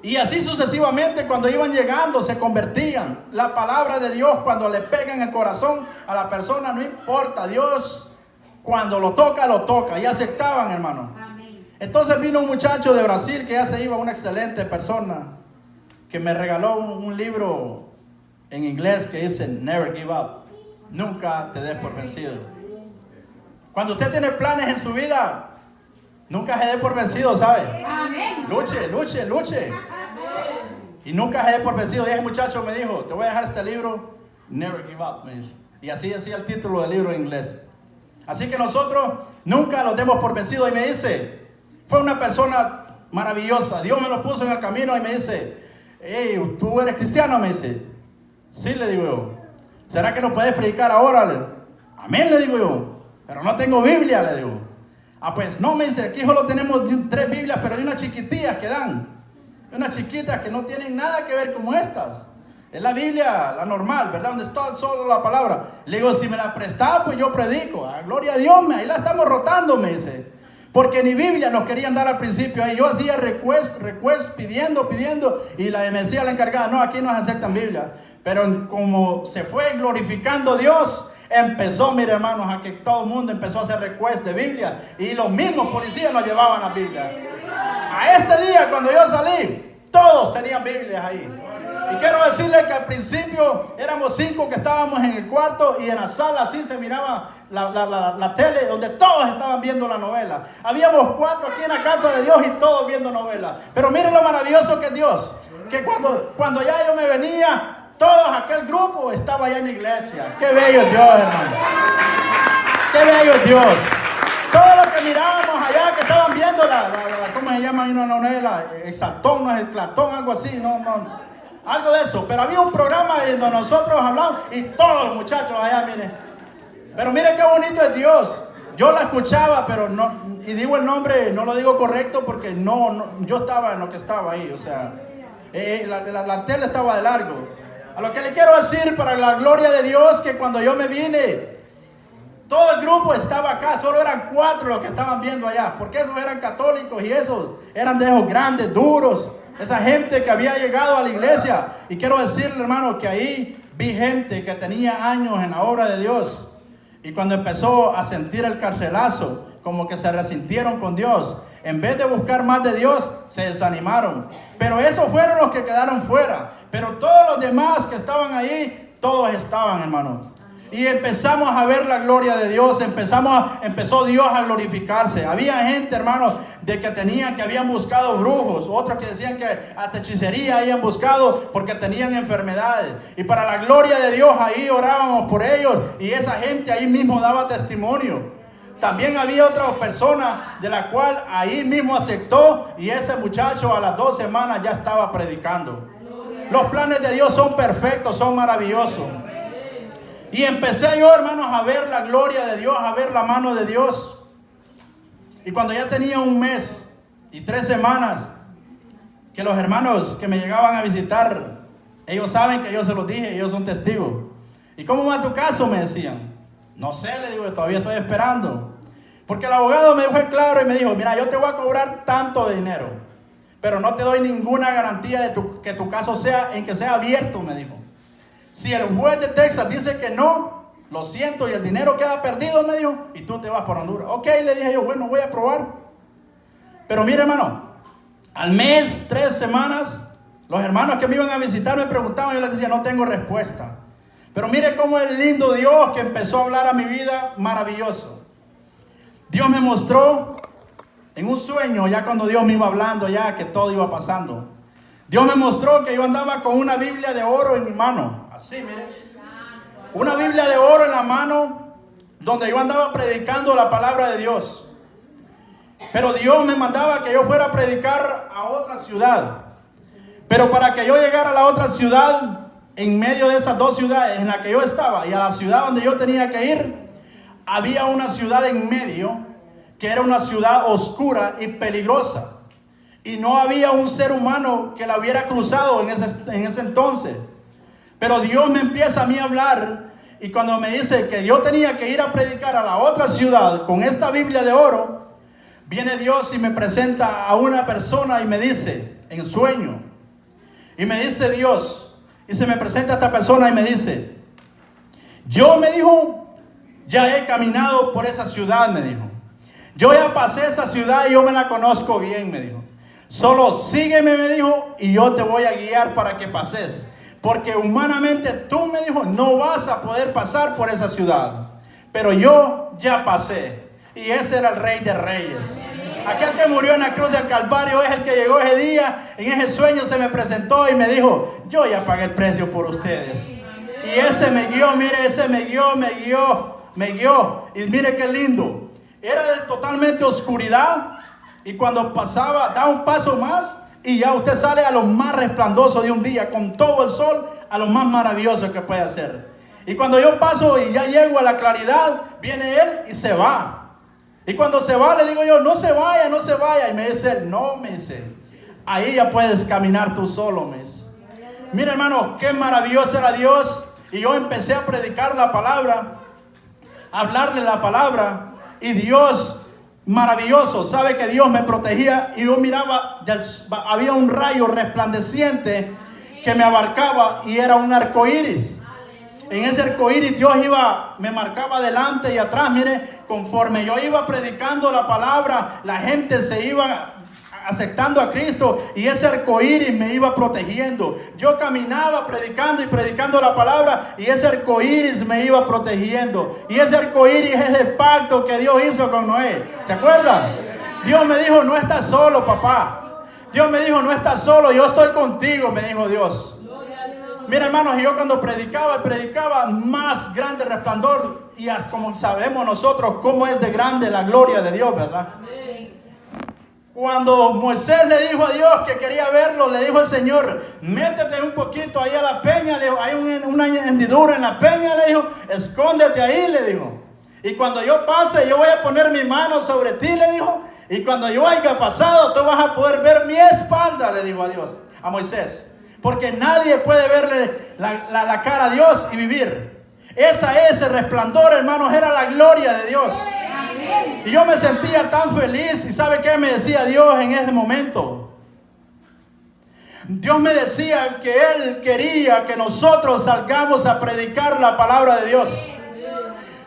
Y así sucesivamente, cuando iban llegando, se convertían. La palabra de Dios, cuando le pega en el corazón a la persona, no importa. Dios, cuando lo toca. Y aceptaban, hermano. Amén. Entonces vino un muchacho de Brasil que ya se iba, una excelente persona, que me regaló un libro en inglés que dice Never Give Up. Nunca te des por vencido. Cuando usted tiene planes en su vida, nunca se dé por vencido, ¿sabe? Amén. Luche. Y nunca se dé por vencido. Y ese muchacho me dijo, te voy a dejar este libro, Never Give Up, me dice. Y así decía el título del libro en inglés. Así que nosotros nunca los demos por vencido. Y me dice, fue una persona maravillosa. Dios me lo puso en el camino y me dice, hey, ¿tú eres cristiano? Me dice, sí, le digo yo. ¿Será que nos puedes predicar ahora? Amén, le digo yo. Pero no tengo Biblia, le digo. Ah, pues no, me dice, aquí solo tenemos 3 Biblias, pero hay unas chiquitillas que dan. Unas chiquitas que no tienen nada que ver como estas. Es la Biblia, la normal, ¿verdad? Donde está solo la palabra. Le digo, si me la prestaba, pues yo predico. Ah, gloria a Dios, ahí la estamos rotando, me dice. Porque ni Biblia nos querían dar al principio. Ahí yo hacía request, pidiendo. Y me decía la encargada, no, aquí no se aceptan Biblia. Pero como se fue glorificando Dios, empezó, mire hermanos, a que todo el mundo empezó a hacer request de Biblia. Y los mismos policías nos llevaban la Biblia. A este día, cuando yo salí, todos tenían Biblias ahí. Y quiero decirles que al principio éramos 5 que estábamos en el cuarto y en la sala así se miraba la tele donde todos estaban viendo la novela. Habíamos 4 aquí en la casa de Dios y todos viendo novela. Pero miren lo maravilloso que es Dios. Que cuando ya yo me venía, todo aquel grupo estaba allá en la iglesia. Qué bello es Dios, hermano. Qué bello es Dios. Todo lo que mirábamos allá, que estaban viendo ¿cómo se llama? Una novela, Exaltón, no es el Platón, algo así, no. Algo de eso, pero había un programa donde nosotros hablamos y todos los muchachos allá, miren. Pero miren qué bonito es Dios. Yo la escuchaba, pero no, y digo el nombre, no lo digo correcto porque no yo estaba en lo que estaba ahí, o sea, la tele estaba de largo. A lo que le quiero decir, para la gloria de Dios, que cuando yo me vine, todo el grupo estaba acá, solo eran 4 los que estaban viendo allá, porque esos eran católicos y esos eran de esos grandes, duros. Esa gente que había llegado a la iglesia. Y quiero decirle, hermano, que ahí vi gente que tenía años en la obra de Dios. Y cuando empezó a sentir el carcelazo, como que se resintieron con Dios. En vez de buscar más de Dios, se desanimaron. Pero esos fueron los que quedaron fuera. Pero todos los demás que estaban ahí, todos estaban, hermano. Y empezamos a ver la gloria de Dios. Empezó Dios a glorificarse. Había gente, hermano, que habían buscado brujos. Otros que decían que hasta hechicería habían buscado porque tenían enfermedades. Y para la gloria de Dios ahí orábamos por ellos. Y esa gente ahí mismo daba testimonio. También había otra persona de la cual ahí mismo aceptó. Y ese muchacho a las 2 semanas ya estaba predicando. Los planes de Dios son perfectos, son maravillosos. Y empecé yo, hermanos, a ver la gloria de Dios, a ver la mano de Dios. Y cuando ya tenía 1 mes y 3 semanas, que los hermanos que me llegaban a visitar, ellos saben que yo se los dije, ellos son testigos. ¿Y cómo va tu caso? Me decían. No sé, le digo, todavía estoy esperando. Porque el abogado me fue claro y me dijo, mira, yo te voy a cobrar tanto de dinero, pero no te doy ninguna garantía de que tu caso sea abierto, me dijo. Si el juez de Texas dice que no, lo siento, y el dinero queda perdido, me dijo, y tú te vas por Honduras. Ok, le dije yo, bueno, voy a probar. Pero mire, hermano, al mes, 3 semanas, los hermanos que me iban a visitar me preguntaban, yo les decía, no tengo respuesta. Pero mire cómo el lindo Dios que empezó a hablar a mi vida, maravilloso. Dios me mostró en un sueño, ya cuando Dios me iba hablando, ya que todo iba pasando. Dios me mostró que yo andaba con una Biblia de oro en mi mano. Así, mire. Una Biblia de oro en la mano, donde yo andaba predicando la palabra de Dios. Pero Dios me mandaba que yo fuera a predicar a otra ciudad. Pero para que yo llegara a la otra ciudad, en medio de esas 2 ciudades en las que yo estaba y a la ciudad donde yo tenía que ir, había una ciudad en medio que era una ciudad oscura y peligrosa. Y no había un ser humano que la hubiera cruzado en ese entonces. Pero Dios me empieza a mí a hablar. Y cuando me dice que yo tenía que ir a predicar a la otra ciudad con esta Biblia de oro, viene Dios y me presenta a una persona y me dice, en sueño, Y me dice Dios, y se me presenta esta persona y me dice, yo, me dijo, ya he caminado por esa ciudad, me dijo. Yo ya pasé esa ciudad y yo me la conozco bien, me dijo. Solo sígueme, me dijo, y yo te voy a guiar para que pases. Porque humanamente tú, me dijo, no vas a poder pasar por esa ciudad. Pero yo ya pasé. Y ese era el Rey de Reyes. Aquel que murió en la cruz del Calvario es el que llegó ese día. En ese sueño se me presentó y me dijo, yo ya pagué el precio por ustedes. Y ese me guió, mire, ese me guió. Y mire qué lindo. Era de totalmente oscuridad. Y cuando pasaba, da un paso más y ya usted sale a lo más resplandoso de un día, con todo el sol, a lo más maravilloso que puede hacer. Y cuando yo paso y ya llego a la claridad, viene él y se va. Y cuando se va, le digo yo, no se vaya, no se vaya. Y me dice él, no, me dice, ahí ya puedes caminar tú solo, me dice. Mira, hermano, qué maravilloso era Dios. Y yo empecé a predicar la palabra, a hablarle la palabra. Y Dios, maravilloso, sabe que Dios me protegía. Y yo miraba, había un rayo resplandeciente que me abarcaba y era un arco iris. En ese arco iris Dios me marcaba adelante y atrás. Mire, conforme yo iba predicando la palabra, la gente se iba aceptando a Cristo y ese arco iris me iba protegiendo. Yo caminaba predicando la palabra y ese arco iris me iba protegiendo. Y ese arco iris es el pacto que Dios hizo con Noé. ¿Se acuerdan? Dios me dijo, no estás solo, papá. Dios me dijo, no estás solo, yo estoy contigo, me dijo Dios. Mira, hermanos, yo cuando predicaba más grande resplandor. Y como sabemos nosotros cómo es de grande la gloria de Dios, ¿verdad? Cuando Moisés le dijo a Dios que quería verlo, le dijo el Señor, métete un poquito ahí a la peña. Le dijo, hay una hendidura en la peña, le dijo, escóndete ahí, le dijo. Y cuando yo pase, yo voy a poner mi mano sobre ti, le dijo. Y cuando yo haya pasado, tú vas a poder ver mi espalda, le dijo a Dios, a Moisés. Porque nadie puede verle la cara a Dios y vivir. Ese resplandor, hermanos, era la gloria de Dios. Y yo me sentía tan feliz. ¿Y sabe qué me decía Dios en ese momento? Dios me decía que Él quería que nosotros salgamos a predicar la palabra de Dios.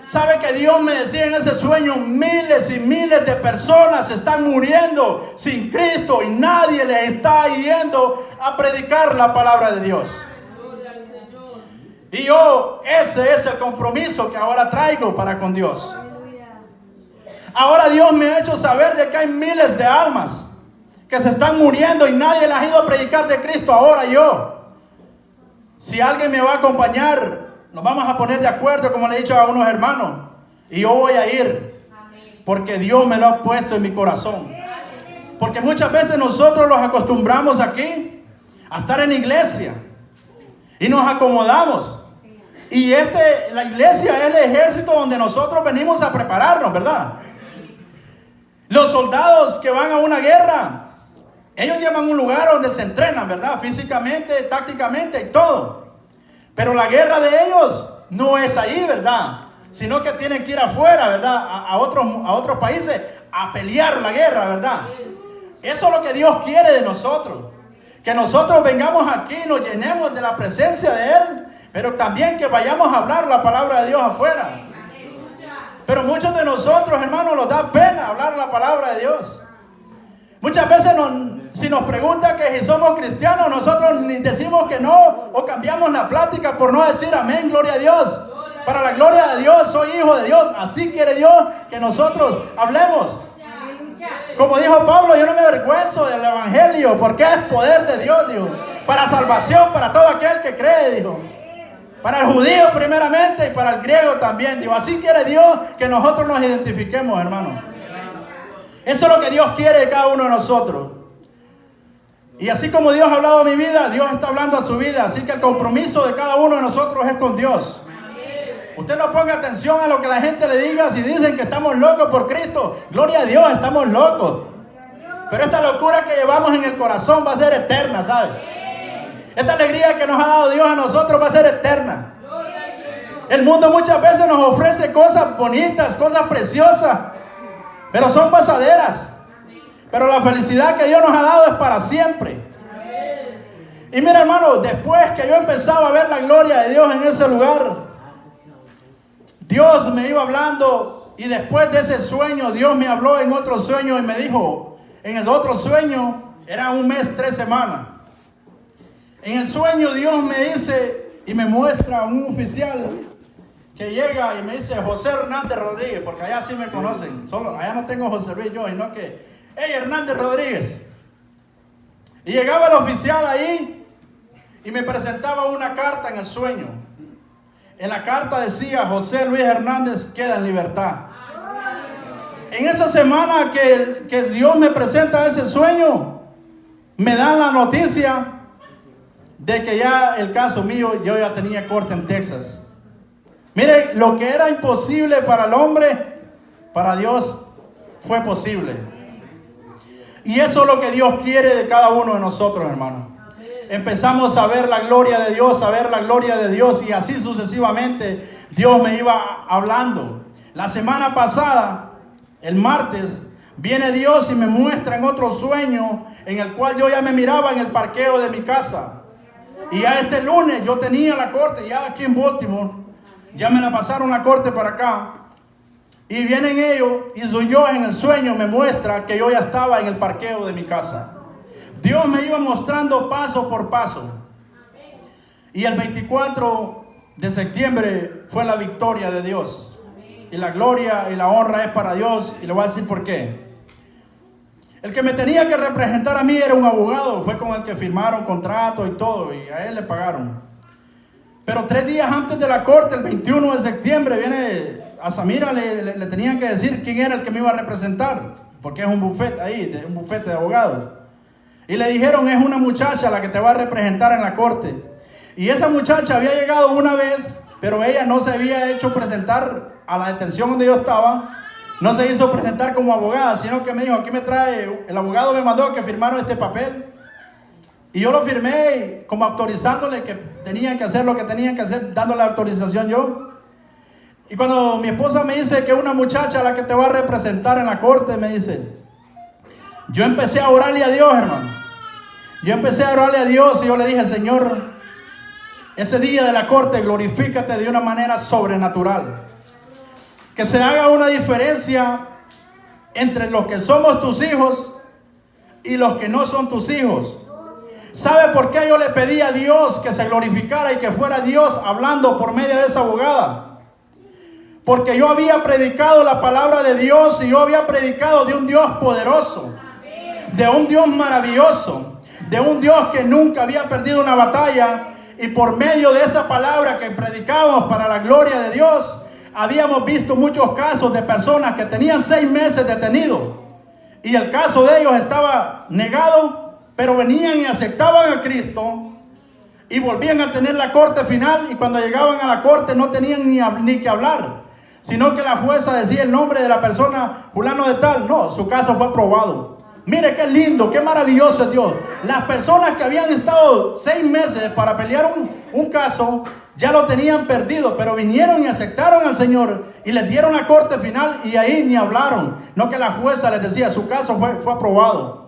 ¿Sabe que Dios me decía en ese sueño? Miles y miles de personas están muriendo sin Cristo y nadie les está yendo a predicar la palabra de Dios. Y ese es el compromiso que ahora traigo para con Dios. Ahora Dios me ha hecho saber de que hay miles de almas que se están muriendo y nadie les ha ido a predicar de Cristo. Ahora yo, si alguien me va a acompañar, nos vamos a poner de acuerdo, como le he dicho a unos hermanos, y yo voy a ir, porque Dios me lo ha puesto en mi corazón. Porque muchas veces nosotros los acostumbramos aquí a estar en la iglesia y nos acomodamos. Y la iglesia es el ejército donde nosotros venimos a prepararnos, ¿verdad? Los soldados que van a una guerra, ellos llevan un lugar donde se entrenan, ¿verdad? Físicamente, tácticamente y todo. Pero la guerra de ellos no es ahí, ¿verdad? Sino que tienen que ir afuera, ¿verdad? A otros países a pelear la guerra, ¿verdad? Eso es lo que Dios quiere de nosotros. Que nosotros vengamos aquí, nos llenemos de la presencia de Él, pero también que vayamos a hablar la palabra de Dios afuera. Pero muchos de nosotros, hermanos, nos da pena hablar la palabra de Dios. Muchas veces si nos preguntan que si somos cristianos, nosotros ni decimos que no o cambiamos la plática por no decir amén, gloria a Dios. Para la gloria de Dios, soy hijo de Dios. Así quiere Dios que nosotros hablemos. Como dijo Pablo, yo no me avergüenzo del evangelio porque es poder de Dios, dijo. Para salvación, para todo aquel que cree, dijo. Para el judío primeramente y para el griego también, dijo. Así quiere Dios que nosotros nos identifiquemos, hermanos. Eso es lo que Dios quiere de cada uno de nosotros. Y así como Dios ha hablado a mi vida, Dios está hablando a su vida. Así que el compromiso de cada uno de nosotros es con Dios. Usted no ponga atención a lo que la gente le diga. Si dicen que estamos locos por Cristo, gloria a Dios, estamos locos. Pero esta locura que llevamos en el corazón va a ser eterna, ¿sabe? Esta alegría que nos ha dado Dios a nosotros va a ser eterna. El mundo muchas veces nos ofrece cosas bonitas, cosas preciosas, pero son pasaderas. Pero la felicidad que Dios nos ha dado es para siempre. Y mira, hermano, después que yo empezaba a ver la gloria de Dios en ese lugar, Dios me iba hablando, y después de ese sueño Dios me habló en otro sueño y me dijo, en el otro sueño, era 1 mes, 3 semanas. En el sueño Dios me dice y me muestra a un oficial que llega y me dice José Hernández Rodríguez, porque allá sí me conocen, solo allá no tengo José Luis yo, sino que, hey, Hernández Rodríguez. Y llegaba el oficial ahí y me presentaba una carta en el sueño. En la carta decía, José Luis Hernández queda en libertad. En esa semana que Dios me presenta ese sueño, me dan la noticia de que ya el caso mío, yo ya tenía corte en Texas. Mire, lo que era imposible para el hombre, para Dios fue posible. Y eso es lo que Dios quiere de cada uno de nosotros, hermano. Empezamos a ver la gloria de Dios, a ver la gloria de Dios, y así sucesivamente Dios me iba hablando. La semana pasada, el martes, viene Dios y me muestra en otro sueño en el cual yo ya me miraba en el parqueo de mi casa. Y ya este lunes yo tenía la corte, ya aquí en Baltimore, ya me la pasaron la corte para acá. Y vienen ellos y soy yo en el sueño, me muestra que yo ya estaba en el parqueo de mi casa. Dios me iba mostrando paso por paso. Y el 24 de septiembre fue la victoria de Dios. Y la gloria y la honra es para Dios. Y le voy a decir por qué. El que me tenía que representar a mí era un abogado. Fue con el que firmaron contrato y todo. Y a él le pagaron. Pero 3 días antes de la corte, el 21 de septiembre, viene a Samira, le tenían que decir quién era el que me iba a representar. Porque es un bufete ahí, un bufete de abogados. Y le dijeron, es una muchacha la que te va a representar en la corte. Y esa muchacha había llegado una vez, pero ella no se había hecho presentar a la detención donde yo estaba. No se hizo presentar como abogada, sino que me dijo, aquí me trae, el abogado me mandó que firmaron este papel. Y yo lo firmé como autorizándole que tenían que hacer lo que tenían que hacer, dándole la autorización yo. Y cuando mi esposa me dice que una muchacha la que te va a representar en la corte, me dice, yo empecé a orarle a Dios, hermano. Yo empecé a orarle a Dios y yo le dije, Señor, ese día de la corte, glorifícate de una manera sobrenatural. Que se haga una diferencia entre los que somos tus hijos y los que no son tus hijos. ¿Sabe por qué yo le pedí a Dios que se glorificara y que fuera Dios hablando por medio de esa abogada? Porque yo había predicado la palabra de Dios y yo había predicado de un Dios poderoso, de un Dios maravilloso, de un Dios que nunca había perdido una batalla. Y por medio de esa palabra que predicamos para la gloria de Dios, habíamos visto muchos casos de personas que tenían 6 meses detenidos y el caso de ellos estaba negado, pero venían y aceptaban a Cristo y volvían a tener la corte final, y cuando llegaban a la corte no tenían ni que hablar, sino que la jueza decía el nombre de la persona fulano de tal. No, su caso fue aprobado. Mire qué lindo, qué maravilloso es Dios. Las personas que habían estado 6 meses para pelear un caso, ya lo tenían perdido, pero vinieron y aceptaron al Señor y les dieron la corte final, y ahí ni hablaron. No, que la jueza les decía, su caso fue aprobado.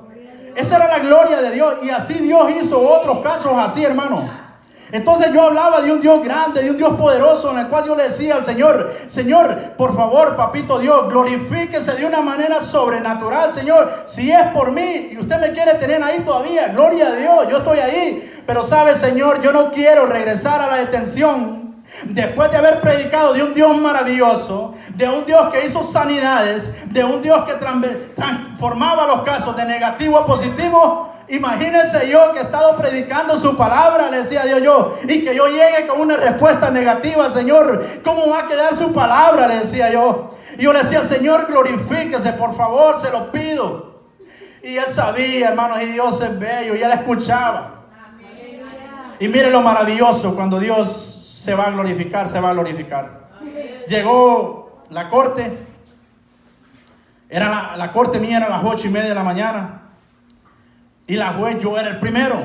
Esa era la gloria de Dios, y así Dios hizo otros casos así, hermano. Entonces yo hablaba de un Dios grande, de un Dios poderoso, en el cual yo le decía al Señor, Señor, por favor, papito Dios, glorifíquese de una manera sobrenatural, Señor. Si es por mí y usted me quiere tener ahí todavía, gloria a Dios, yo estoy ahí. Pero sabe, Señor, yo no quiero regresar a la detención después de haber predicado de un Dios maravilloso, de un Dios que hizo sanidades, de un Dios que transformaba los casos de negativo a positivo. Imagínense yo que he estado predicando su palabra, le decía Dios yo, y que yo llegue con una respuesta negativa. Señor, ¿cómo va a quedar su palabra?, le decía yo. Y yo le decía, Señor, glorifíquese, por favor, se lo pido. Y él sabía, hermanos, y Dios es bello, y él escuchaba. Y mire lo maravilloso, cuando Dios se va a glorificar, se va a glorificar. Llegó la corte, la corte mía era a las 8:30 de la mañana. Y la juez, yo era el primero.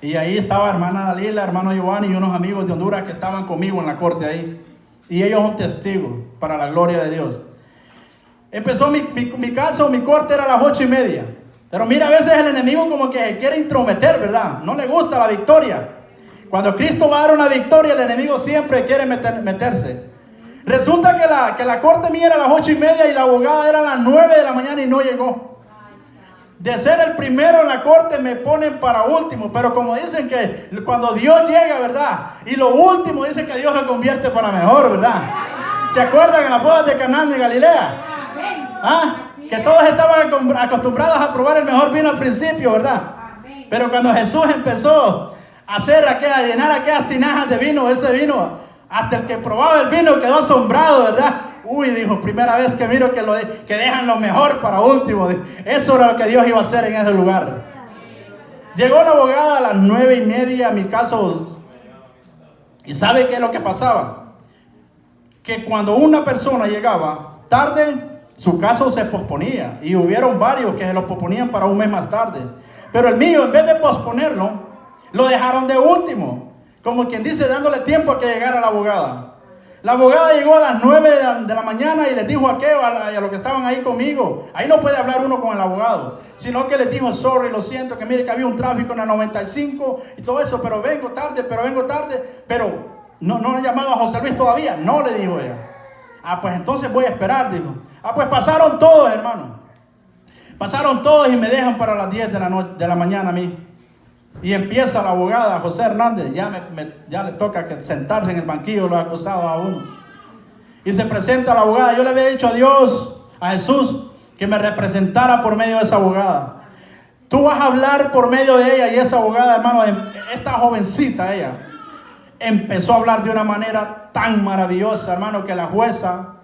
Y ahí estaba hermana Dalila, hermano Giovanni y unos amigos de Honduras que estaban conmigo en la corte ahí. Y ellos son testigos para la gloria de Dios. Empezó mi caso, mi corte era a las 8:30. Pero mira, a veces el enemigo como que quiere intrometer, ¿verdad? No le gusta la victoria. Cuando Cristo va a dar una victoria, el enemigo siempre quiere meterse. Resulta que la corte mía era a las 8:30 y la abogada era a las 9 de la mañana y no llegó. De ser el primero en la corte me ponen para último. Pero como dicen que cuando Dios llega, ¿verdad? Y lo último dicen que Dios lo convierte para mejor, ¿verdad? ¿Se acuerdan en las bodas de Caná de Galilea? ¿Ah? Que todos estaban acostumbrados a probar el mejor vino al principio, ¿verdad? Pero cuando Jesús empezó a llenar aquellas tinajas de vino, ese vino, hasta el que probaba el vino quedó asombrado, ¿verdad? Uy, dijo, primera vez que miro que dejan lo mejor para último. Eso era lo que Dios iba a hacer en ese lugar. Llegó la abogada a las 9:30 a mi caso. ¿Y sabe qué es lo que pasaba? Que cuando una persona llegaba tarde, su caso se posponía. Y hubieron varios que se lo posponían para un mes más tarde. Pero el mío, en vez de posponerlo, lo dejaron de último. Como quien dice, dándole tiempo a que llegara la abogada. La abogada llegó a las 9 de la mañana y les dijo a los que estaban ahí conmigo. Ahí no puede hablar uno con el abogado. Sino que les dijo, sorry, lo siento, que mire que había un tráfico en la 95 y todo eso. Pero vengo tarde. Pero no he llamado a José Luis todavía. No, le dijo ella. Pues entonces voy a esperar, dijo. Pues pasaron todos, hermano. Pasaron todos y me dejan para las 10 de la mañana a mí. Y empieza la abogada, José Hernández, ya le toca sentarse en el banquillo los acusados a uno. Y se presenta la abogada. Yo le había dicho a Dios, a Jesús, que me representara por medio de esa abogada. Tú vas a hablar por medio de ella. Y esa abogada, hermano, esta jovencita, ella empezó a hablar de una manera tan maravillosa, hermano, que la jueza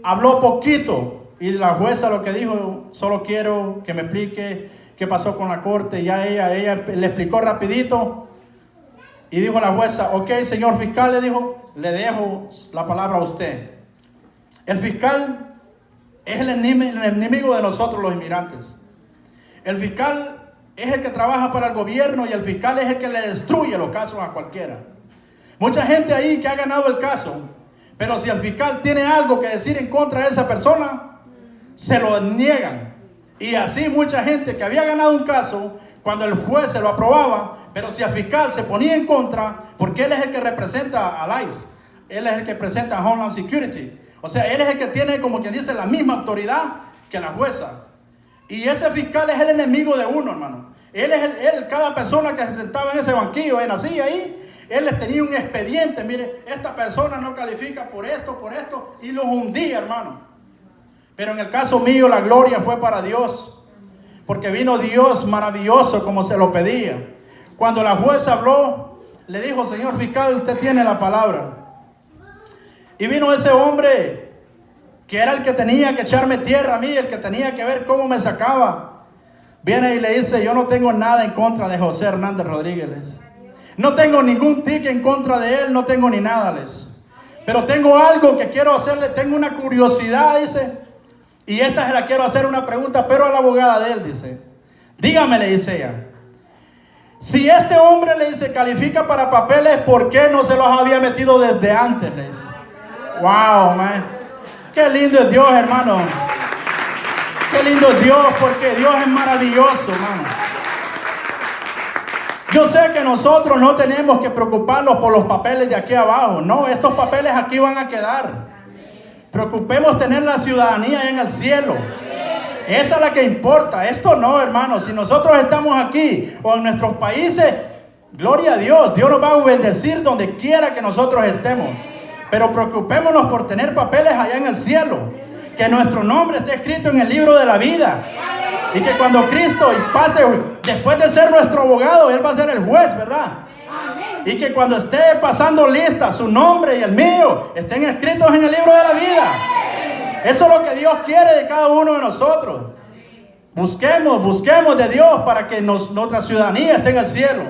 habló poquito. Y la jueza lo que dijo, solo quiero que me explique qué pasó con la corte. Ya ella le explicó rapidito. Y dijo la jueza, ok, señor fiscal, le dijo, le dejo la palabra a usted. El fiscal es el enemigo de nosotros los inmigrantes. El fiscal es el que trabaja para el gobierno y el fiscal es el que le destruye los casos a cualquiera. Mucha gente ahí que ha ganado el caso, pero si el fiscal tiene algo que decir en contra de esa persona, se lo niegan. Y así mucha gente que había ganado un caso, cuando el juez se lo aprobaba, pero si el fiscal se ponía en contra, porque él es el que representa al ICE, él es el que representa a Homeland Security. O sea, él es el que tiene, como quien dice, la misma autoridad que la jueza. Y ese fiscal es el enemigo de uno, hermano. Cada persona que se sentaba en ese banquillo, en la silla ahí, él les tenía un expediente. Mire, esta persona no califica por esto, y los hundía, hermano. Pero en el caso mío, la gloria fue para Dios. Porque vino Dios maravilloso como se lo pedía. Cuando la jueza habló, le dijo, señor fiscal, usted tiene la palabra. Y vino ese hombre, que era el que tenía que echarme tierra a mí, el que tenía que ver cómo me sacaba. Viene y le dice, yo no tengo nada en contra de José Hernández Rodríguez. No tengo ningún ticket en contra de él, no tengo ni nada, les. Pero tengo algo que quiero hacerle, tengo una curiosidad, dice. Y esta se la quiero hacer una pregunta, pero a la abogada de él, dice. Dígame, le dice ella. Si este hombre, le dice, califica para papeles, ¿por qué no se los había metido desde antes? Le dice. Wow, man. Qué lindo es Dios, hermano. Qué lindo es Dios, porque Dios es maravilloso, hermano. Yo sé que nosotros no tenemos que preocuparnos por los papeles de aquí abajo. No, estos papeles aquí van a quedar. Preocupemos tener la ciudadanía en el cielo. Esa es la que importa. Esto no, hermano. Si nosotros estamos aquí o en nuestros países, gloria a Dios. Dios nos va a bendecir donde quiera que nosotros estemos. Pero preocupémonos por tener papeles allá en el cielo. Que nuestro nombre esté escrito en el libro de la vida. Y que cuando Cristo pase, después de ser nuestro abogado, Él va a ser el juez, ¿verdad? Y que cuando esté pasando lista, su nombre y el mío estén escritos en el libro de la vida. Eso es lo que Dios quiere de cada uno de nosotros. Busquemos de Dios para que nuestra ciudadanía esté en el cielo.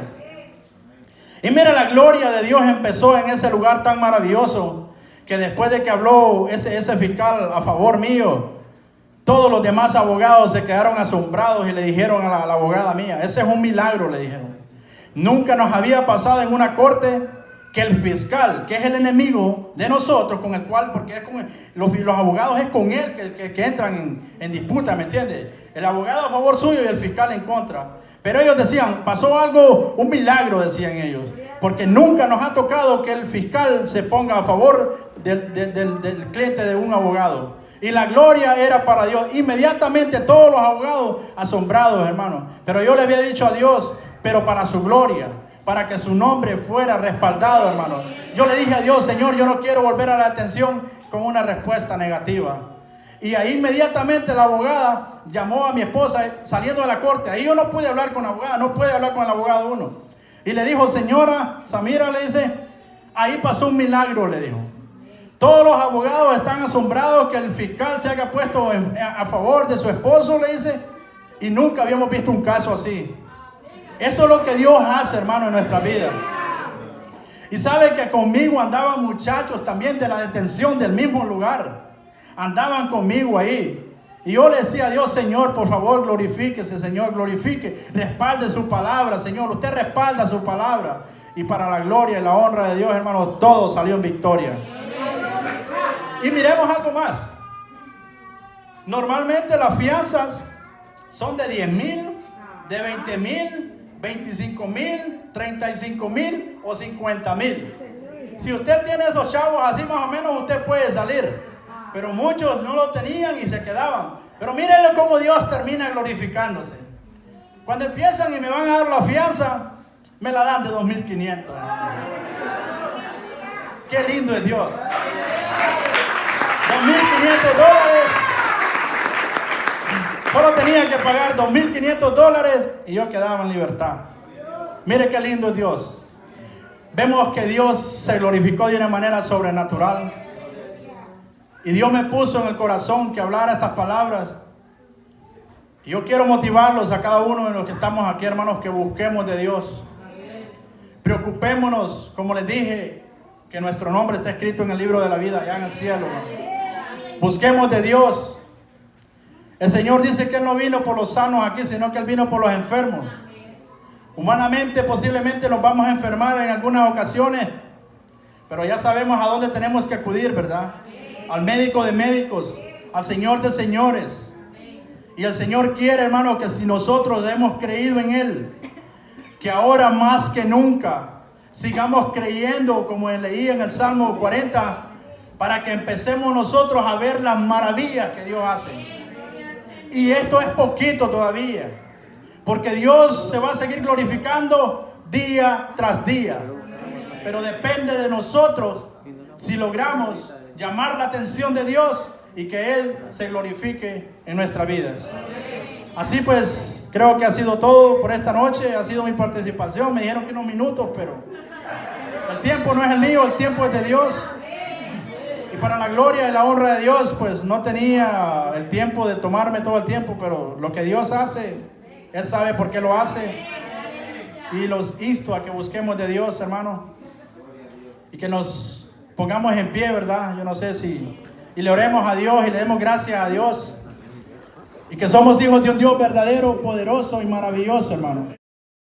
Y mira, la gloria de Dios empezó en ese lugar tan maravilloso, que después de que habló ese fiscal a favor mío, todos los demás abogados se quedaron asombrados y le dijeron a la abogada mía, ese es un milagro, le dijeron. Nunca nos había pasado en una corte que el fiscal, que es el enemigo de nosotros, porque es con los abogados es con él que entran en disputa, ¿me entiendes? el abogado a favor suyo y el fiscal en contra. Pero ellos decían, pasó algo, un milagro, decían ellos, porque nunca nos ha tocado que el fiscal se ponga a favor del cliente de un abogado. Y la gloria era para Dios. Inmediatamente todos los abogados asombrados, hermano. Pero yo le había dicho a Dios, pero para su gloria, para que su nombre fuera respaldado, hermano. Yo le dije a Dios, Señor, yo no quiero volver a la atención con una respuesta negativa. Y ahí inmediatamente la abogada llamó a mi esposa saliendo de la corte. Ahí yo no pude hablar con la abogada, no puede hablar con el abogado uno. Y le dijo, señora Samira, le dice, ahí pasó un milagro, le dijo. Todos los abogados están asombrados que el fiscal se haya puesto a favor de su esposo, le dice. Y nunca habíamos visto un caso así. Eso es lo que Dios hace, hermano, en nuestra vida. Y sabe que conmigo andaban muchachos también de la detención del mismo lugar. Andaban conmigo ahí. Y yo le decía a Dios, Señor, por favor, glorifíquese, Señor, glorifique. Respalde su palabra, Señor. Usted respalda su palabra. Y para la gloria y la honra de Dios, hermano, todo salió en victoria. Y miremos algo más. Normalmente las fianzas son de 10,000, de 20,000, 25,000, 35,000 o 50,000. Si usted tiene esos chavos así más o menos, usted puede salir. Pero muchos no lo tenían y se quedaban. Pero mírenle cómo Dios termina glorificándose. Cuando empiezan y me van a dar la fianza, me la dan de 2,500. Qué lindo es Dios. $2,500. Solo tenía que pagar $2,500 y yo quedaba en libertad. Mire qué lindo es Dios. Vemos que Dios se glorificó de una manera sobrenatural. Y Dios me puso en el corazón que hablara estas palabras. Y yo quiero motivarlos a cada uno de los que estamos aquí, hermanos, que busquemos de Dios. Preocupémonos, como les dije, que nuestro nombre está escrito en el libro de la vida allá en el cielo. Busquemos de Dios. El Señor dice que Él no vino por los sanos aquí, sino que Él vino por los enfermos. Humanamente posiblemente nos vamos a enfermar en algunas ocasiones, pero ya sabemos a dónde tenemos que acudir, ¿verdad? Al médico de médicos, al Señor de señores. Y el Señor quiere, hermano, que si nosotros hemos creído en Él, que ahora más que nunca sigamos creyendo, como leí en el Salmo 40, para que empecemos nosotros a ver las maravillas que Dios hace. Y esto es poquito todavía, porque Dios se va a seguir glorificando día tras día. Pero depende de nosotros si logramos llamar la atención de Dios y que Él se glorifique en nuestras vidas. Así pues, creo que ha sido todo por esta noche. Ha sido mi participación. Me dijeron que unos minutos, pero el tiempo no es el mío, el tiempo es de Dios. Y para la gloria y la honra de Dios, pues no tenía el tiempo de tomarme todo el tiempo, pero lo que Dios hace, Él sabe por qué lo hace. Y los insto a que busquemos de Dios, hermano, y que nos pongamos en pie, ¿verdad? Yo no sé si... Y le oremos a Dios y le demos gracias a Dios. Y que somos hijos de un Dios verdadero, poderoso y maravilloso, hermano.